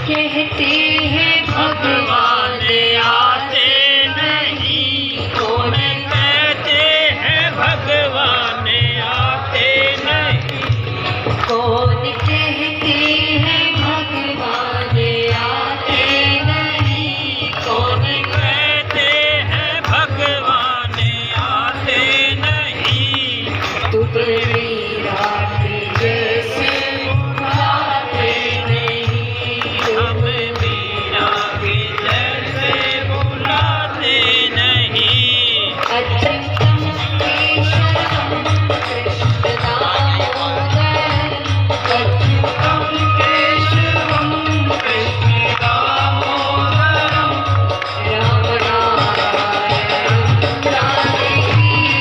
कहते हैं भगवान आते नहीं, कौन कहते हैं भगवान आते नहीं, कौन कहते हैं भगवान आते नहीं, कौन कहते हैं भगवान आते नहीं, तू तेरी रात जैसे बुलाते नहीं, हम मीरा के जैसे बुलाते नहीं। अच्युतम केशवम कृष्ण दामोदरम, अच्युतम केशवम कृष्ण दामोदरम, राम नारायणं जानकी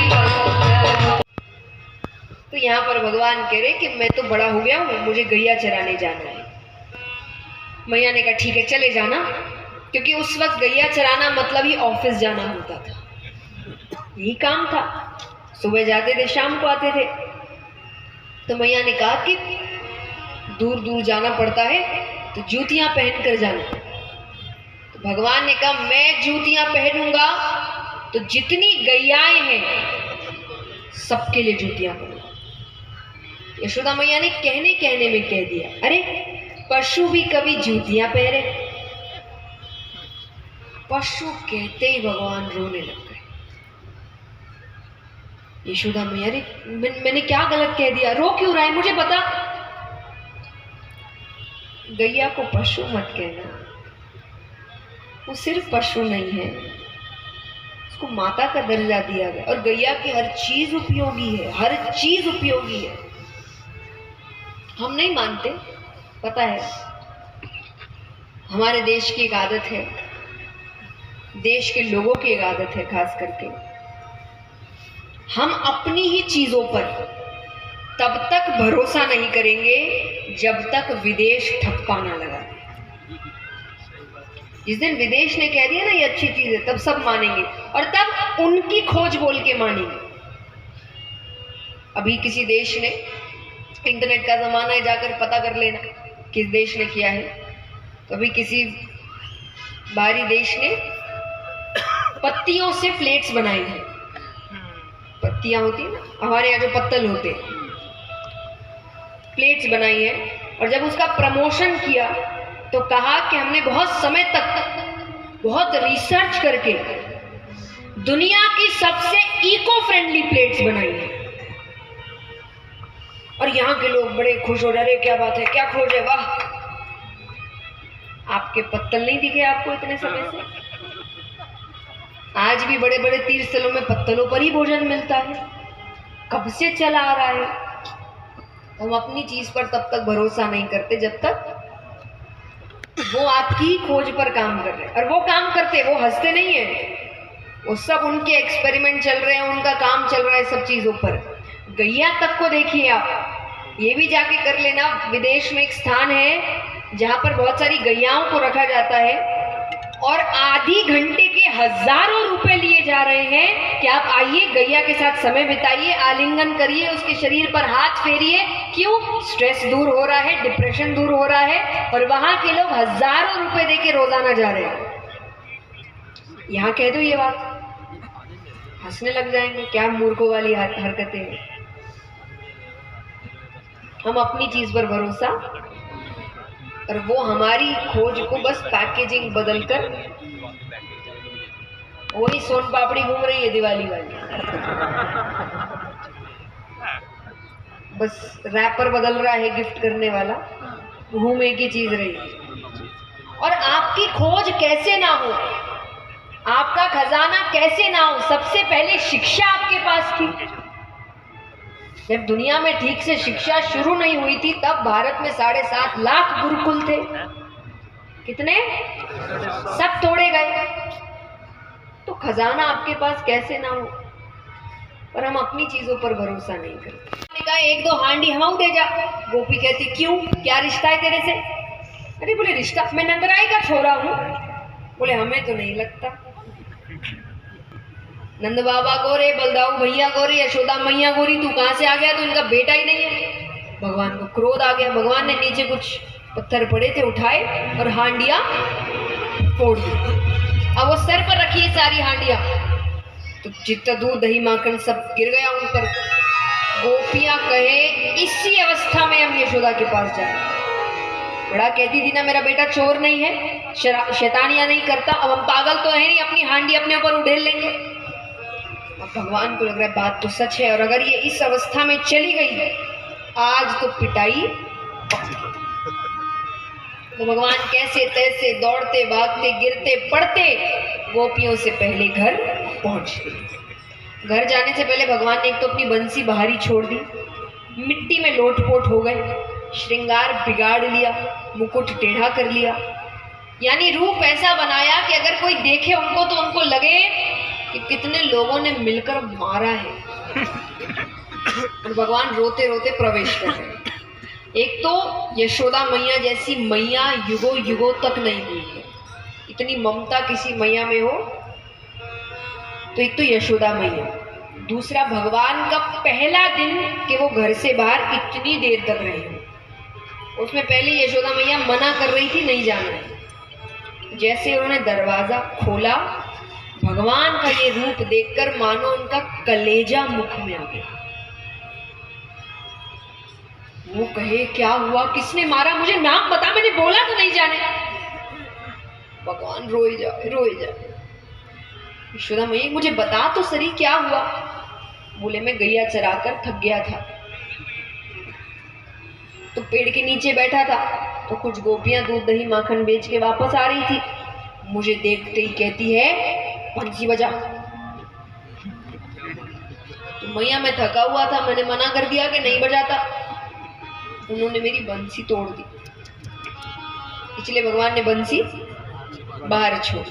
वल्लभम। तो यहाँ पर भगवान कह रहे कि मैं तो बड़ा हो गया हूँ, मुझे गैया चराने जाना है। मैया ने कहा ठीक है चले जाना, क्योंकि उस वक्त गैया चराना मतलब ही ऑफिस जाना होता था, यही काम था। सुबह जाते थे शाम को आते थे। तो मैया ने कहा कि दूर दूर जाना पड़ता है तो जूतियां पहन कर जाना। तो भगवान ने कहा मैं जूतियां पहनूंगा तो जितनी गैयाएं हैं सबके लिए जूतियां पहनूंगा। यशोदा मैया ने कहने कहने में कह दिया, अरे पशु भी कभी जूतियां पहने। पशु कहते ही भगवान रोने लग गए। यशोदा मैया ने मैंने क्या गलत कह दिया, रो क्यों रहा है, मुझे बता। गैया को पशु मत कहना, वो सिर्फ पशु नहीं है, उसको माता का दर्जा दिया गया। और गैया की हर चीज उपयोगी है, हर चीज उपयोगी है। हम नहीं मानते, पता है। हमारे देश की एक आदत है, देश के लोगों की एक आदत है खास करके, हम अपनी ही चीजों पर तब तक भरोसा नहीं करेंगे जब तक विदेश ठप्पा ना लगा दे। जिस दिन विदेश ने कह दिया ना ये अच्छी चीज है, तब सब मानेंगे और तब उनकी खोज बोल के मानेंगे। अभी किसी देश ने, इंटरनेट का जमाना है, जाकर पता कर लेना किस देश ने किया है। तो अभी किसी बाहरी देश ने पत्तियों से प्लेट्स बनाई हैं। पत्तियां होती है ना, हमारे यहाँ जो पत्तल होते हैं, प्लेट्स बनाई है। और जब उसका प्रमोशन किया तो कहा कि हमने बहुत समय तक बहुत रिसर्च करके दुनिया की सबसे इको फ्रेंडली प्लेट्स बनाई है। और यहाँ के लोग बड़े खुश हो रहे, क्या बात है, क्या खोज है, वाह। आपके पत्तल नहीं दिखे आपको इतने समय से? आज भी बड़े बड़े तीर्थ स्थलों में पत्तलों पर ही भोजन मिलता है, कब से चला आ रहा है। हम अपनी चीज पर तब तक भरोसा नहीं करते जब तक वो आपकी खोज पर काम कर रहे हैं। और वो काम करते, वो हंसते नहीं है, वो सब उनके एक्सपेरिमेंट चल रहे हैं, उनका काम चल रहा है सब चीजों पर। गैया तक को देखिए आप, ये भी जाके कर लेना। विदेश में एक स्थान है जहां पर बहुत सारी गैयाओं को रखा जाता है और आधी घंटे के हजारों रुपए लिए जा रहे हैं कि आप आइए, गैया के साथ समय बिताइए, आलिंगन करिए, उसके शरीर पर हाथ फेरिए। क्यों? स्ट्रेस दूर हो रहा है, डिप्रेशन दूर हो रहा है। और वहां के लोग हजारों रुपए देके रोजाना जा रहे हैं। यहाँ कह दो ये बात, हंसने लग जाएंगे, क्या मूर्खों वाली हरकतें हैं। हम अपनी चीज पर भरोसा, और वो हमारी खोज को बस पैकेजिंग बदलकर, वही सोन पापड़ी घूम रही है दिवाली वाली, बस रैपर बदल रहा है गिफ्ट करने वाला, घूम एक ही चीज रही है। और आपकी खोज कैसे ना हो, आपका खजाना कैसे ना हो, सबसे पहले शिक्षा आपके पास थी। जब दुनिया में ठीक से शिक्षा शुरू नहीं हुई थी तब भारत में 7.5 लाख गुरुकुल थे। कितने? सब तोड़े गए। तो खजाना आपके पास कैसे ना हो, पर हम अपनी चीजों पर भरोसा नहीं करते। मैंने कहा 1-2 हांडी हमाऊ दे जा। गोपी कहती क्यों, क्या रिश्ता है तेरे से? अरे बोले रिश्ता, मैं नंदराई का छोरा हूँ। बोले हमें तो नहीं लगता। नंद बाबा गोरे, बलदाऊ भैया गोरे, यशोदा मैया गोरी, तू कहाँ से आ गया? तो इनका बेटा ही नहीं है। भगवान को क्रोध आ गया। भगवान ने नीचे कुछ पत्थर पड़े थे, उठाए और हांडिया फोड़ दी। अब वो सर पर रखी है सारी हांडिया, तो जितना दूध दही माखन सब गिर गया उन पर। गोपियां कहे इसी अवस्था में हम यशोदा के पास जाए। बड़ा कहती थी ना मेरा बेटा चोर नहीं है, शैतानियां नहीं करता, अब हम पागल तो है नहीं, अपनी हांडी अपने ऊपर उड़ेल लेंगे। अब भगवान को लग रहा है बात तो सच है, और अगर ये इस अवस्था में चली गई आज तो पिटाई। तो भगवान कैसे तैसे दौड़ते भागते गिरते पड़ते गोपियों से पहले घर पहुंचते। घर जाने से पहले भगवान ने एक तो अपनी बंसी बाहर ही छोड़ दी, मिट्टी में लोटपोट हो गए, श्रृंगार बिगाड़ लिया, मुकुट टेढ़ा कर लिया, यानी रूप ऐसा बनाया कि अगर कोई देखे उनको तो उनको लगे कि कितने लोगों ने मिलकर मारा है। और भगवान रोते रोते प्रवेश कर गए। एक तो यशोदा मैया जैसी मैया युगों युगों तक नहीं हुई है, इतनी ममता किसी मैया में हो तो एक तो यशोदा मैया, दूसरा भगवान का पहला दिन कि वो घर से बाहर इतनी देर तक रहे हो, उसमें पहले यशोदा मैया मना कर रही थी नहीं जाना है। जैसे उन्होंने दरवाजा खोला, भगवान का ये रूप देखकर मानो उनका कलेजा मुख में आ गया। वो कहे क्या हुआ, किसने मारा, मुझे नाम बता, मैंने बोला तो नहीं जाने। भगवान रोए जाए। यशोदा मैया मुझे बता तो सही क्या हुआ। बोले मैं गैया चराकर थक गया था तो पेड़ के नीचे बैठा था, तो कुछ गोपियां दूध दही माखन बेच के वापस आ रही थी, मुझे देखते ही कहती है बंसी बजा। तो मैया मैं थका हुआ था, मैंने मना कर दिया कि नहीं बजाता, उन्होंने मेरी बंसी तोड़ दी, इसलिए भगवान ने बंसी बाहर छोड़,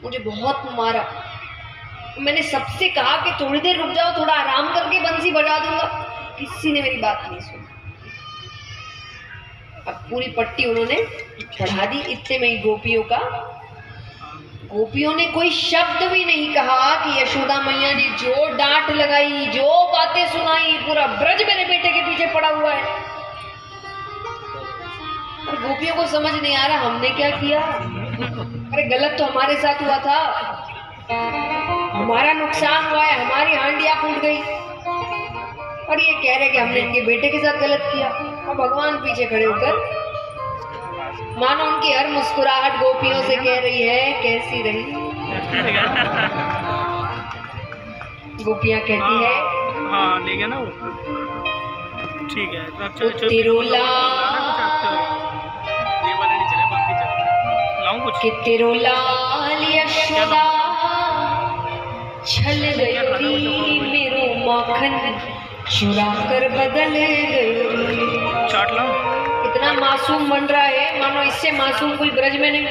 मुझे बहुत मारा। मैंने सबसे कहा कि थोड़ी देर रुक जाओ, थोड़ा आराम करके बंसी बजा दूंगा, किसी ने मेरी बात नहीं सुनी। अब पूरी पट्टी उन्होंने चढ़ा दी। इतने में ही गोपियों ने कोई शब्द भी नहीं कहा कि यशोदा मैया ने जो डांट लगाई, जो बातें सुनाई, पूरा ब्रज मेरे बेटे के पीछे पड़ा हुआ है। और गोपियों को समझ नहीं आ रहा हमने क्या किया, अरे गलत तो हमारे साथ हुआ था, हमारा नुकसान हुआ है, हमारी हांडियां फूट गई, और ये कह रहे कि हमने इनके बेटे के साथ गलत किया। और भगवान पीछे खड़े होकर मानो उनकी हर मुस्कुराहट गोपियों से कह रही है कैसी रही। गोपियां कहती है हाँ ले गया ना वो, ठीक है तो तिरोला कि तिरोलाल यशोदा छल गई, मेरो माखन चुरा कर बदल गई। चाट लो, इतना मासूम बन रहा है मानो इससे मासूम कोई ब्रज में नहीं।